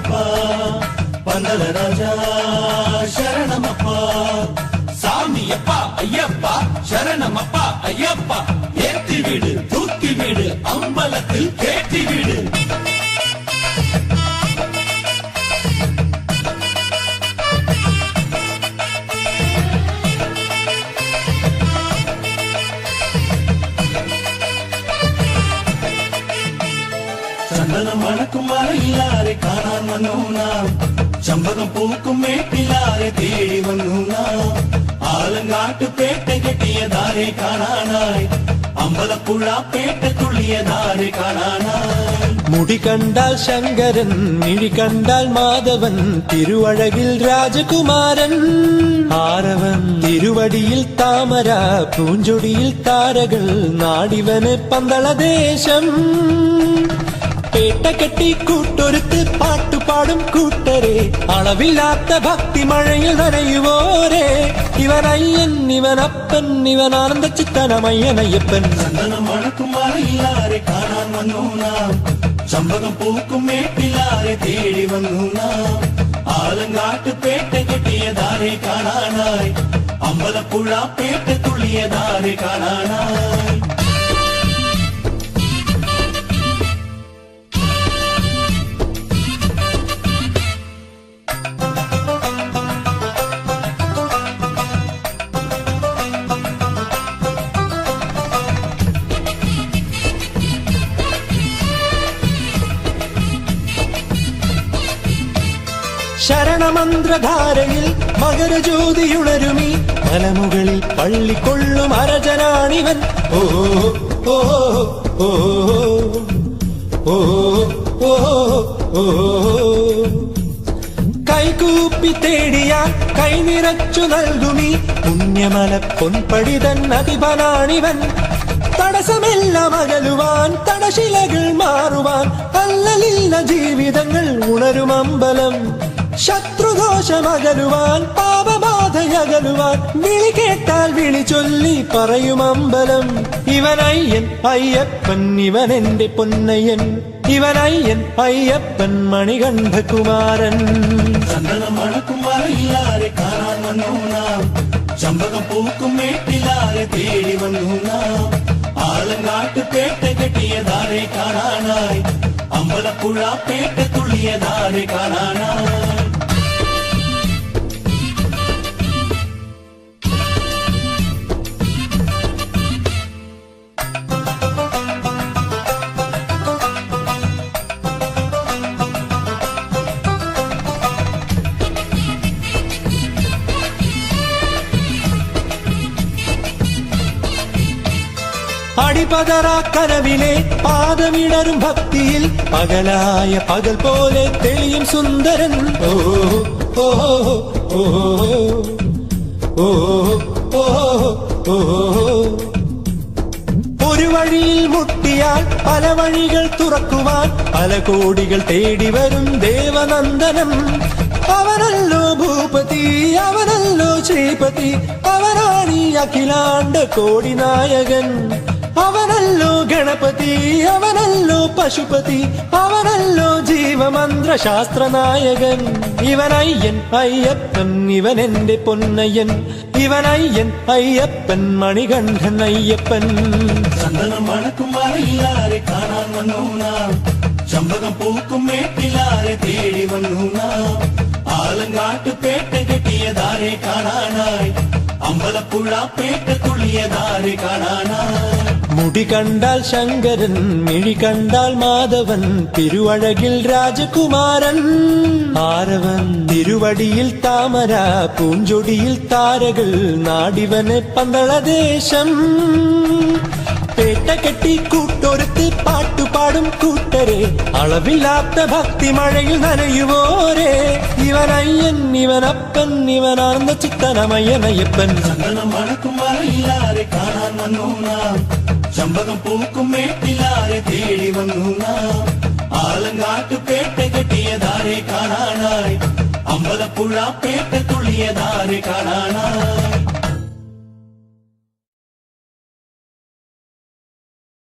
சரணமப்பா பந்தல ராஜா சரணமப்பா சாமியப்பா ஐயப்பா சரணமப்பா ஐயப்பா ஏத்தி வீடு தூக்கி வீடு அம்பலத்தில் கேட்டி வீடு சந்தனம் மணக்கும் மலையிலாரே காணான் வந்தோனா சம்பகம் பூக்கும் மேட்டிலாரே தேடி வந்தோனா ஆலங்காட்டு பேட்டை கெட்டியதாரே காணானாய் அம்பலப்புழா பேட்டை துள்ளியதாரே காணானாய் முடி கண்டால் சங்கரன் மிழி கண்டால் மாதவன் திருவழகில் ராஜகுமாரன் ஆரவன் திருவடியில் தாமரா பூஞ்சொடியில் தாரகள் நாடிவனு பந்தள தேசம் பேட்ட கட்டி கூட்டொருத்து பாட்டு பாடும் கூட்டரே அளவில்லாத பக்தி மழையில் நனையுவோரே இவன் ஐயன் இவன் அப்பன் இவன் ஆனந்த சித்தனம் ஐயன் ஐயப்பன் சந்தனம் மணக்கும் மலையிலாரே காணான் வந்தோனா சம்பகம் பூக்கும் மேட்டிலாரே தேடி வந்தோனா ஆலங்காட்டு பேட்டை கெட்டியதாரே காணானாய் அம்பலப்புழா பேட்டை துள்ளியதாரே காணானாய் ശരണമന്ത്രധാരയിൽ മകരജ്യോതിയുണരുമീ മലമുകളിൽ പള്ളിക്കൊള്ളും അരജനാണിവൻ ഓ ഓ ഓ ഓ ഓ ഓ കൈകൂപ്പി തേടിയാൽ കൈനിറച്ചു നൽകുമീ പുണ്യമല പൊൻപടിതൻ അധിപനാണിവൻ തടസ്സമെല്ലാം അകലുവാൻ തടശിലകൾ മാറുവാൻ അല്ലലില്ല ജീവിതങ്ങൾ ഉണരും അമ്പലം ശത്രുദോഷമകലുവാൻ പാപബാധയകലുവാൻ വിളി കേട്ടാൽ വിളി ചൊല്ലി പറയും അമ്പലം ഇവനയ്യൻ അയ്യപ്പൻ ഇവൻ എന്റെ പൊന്നയ്യൻ ഇവനയ്യൻ അയ്യപ്പൻ മണികണ്ഠകുമാരൻ சந்தனம் மணக்கும் மலையிலாரே காணான் வந்தோனா சம்பகம் பூக்கும் மேட்டிலாரே தேடி வந்தோனா ஆலங்காட்டு பேட்டை கெட்டியதாரே காணானாய் அம்பலப்புழா பேட்டை துள்ளியதாரே காணானாய் അടിപതറാ കനവിലെ പാദമിടരും ഭക്തിയിൽ പകലായ പകൽ പോലെ തെളിയും സുന്ദരൻ ഓ ഓ ഓ ഓ ഓ ഓ ഒരു വഴിയിൽ മുട്ടിയാൽ പല വഴികൾ തുറക്കുവാൻ പല കോടികൾ തേടി വരും ദേവനന്ദനം അവനല്ലോ ഭൂപതി അവനല്ലോ ശ്രീപതി അവനാണീ അഖിലാണ്ട കോടി നായകൻ അവനല്ലോ ഗണപതി അവനല്ലോ പശുപതി അവനല്ലോ ജീവമന്ത്ര ശാസ്ത്രനായകൻ ഇവനയ്യൻ അയ്യപ്പൻ ഇവൻ എന്റെ പൊന്നയ്യൻ ഇവനയ്യൻ അയ്യപ്പൻ മണികണ്ഠൻ അയ്യപ്പൻ சந்தனம் மணக்கும் மலையிலாரே காணான் வந்தோனா சம்பகம் பூக்கும் மேட்டிலாரே தேடி வந்தோனா ஆலங்காட்டு பேட்டை கெட்டியதாரே காணானாய் അമ്പലപ്പുഴ പേട്ട തുള്ളിയതാരെ കാണാനായി മുടി കണ്ടാൽ ശങ്കരൻ മിഴി കണ്ടാൽ മാധവൻ തിരുവഴകിൽ രാജകുമാരൻ ആരവൻ തിരുവടിയിൽ താമര പൂഞ്ചൊടിയിൽ താരകൾ നാടിവന് പന്തളദേശം പേട്ട കെട്ടി കൂട്ടൊരുത്ത് പാട്ടുപാടും കൂട്ടരെ അളവില്ലാത്ത ഭക്തി മഴയിൽ നനയുവോരെ ഇവനയ്യൻ ഇവനപ്പൻ ഇവനാർന്ന ചിത്തനമയ്യനയ്യപ്പൻ சந்தனம் மணக்கும் மலையிலாரே காணான் வந்தோனா சம்பகம் பூக்கும் மேட்டிலாரே தேடி வந்தோனா ஆலங்காட்டு பேட்டை கெட்டியதாரே കാണാനായി അമ്പലപ്പുഴ പേട്ട തുള്ളിയതാരെ കാണാനായി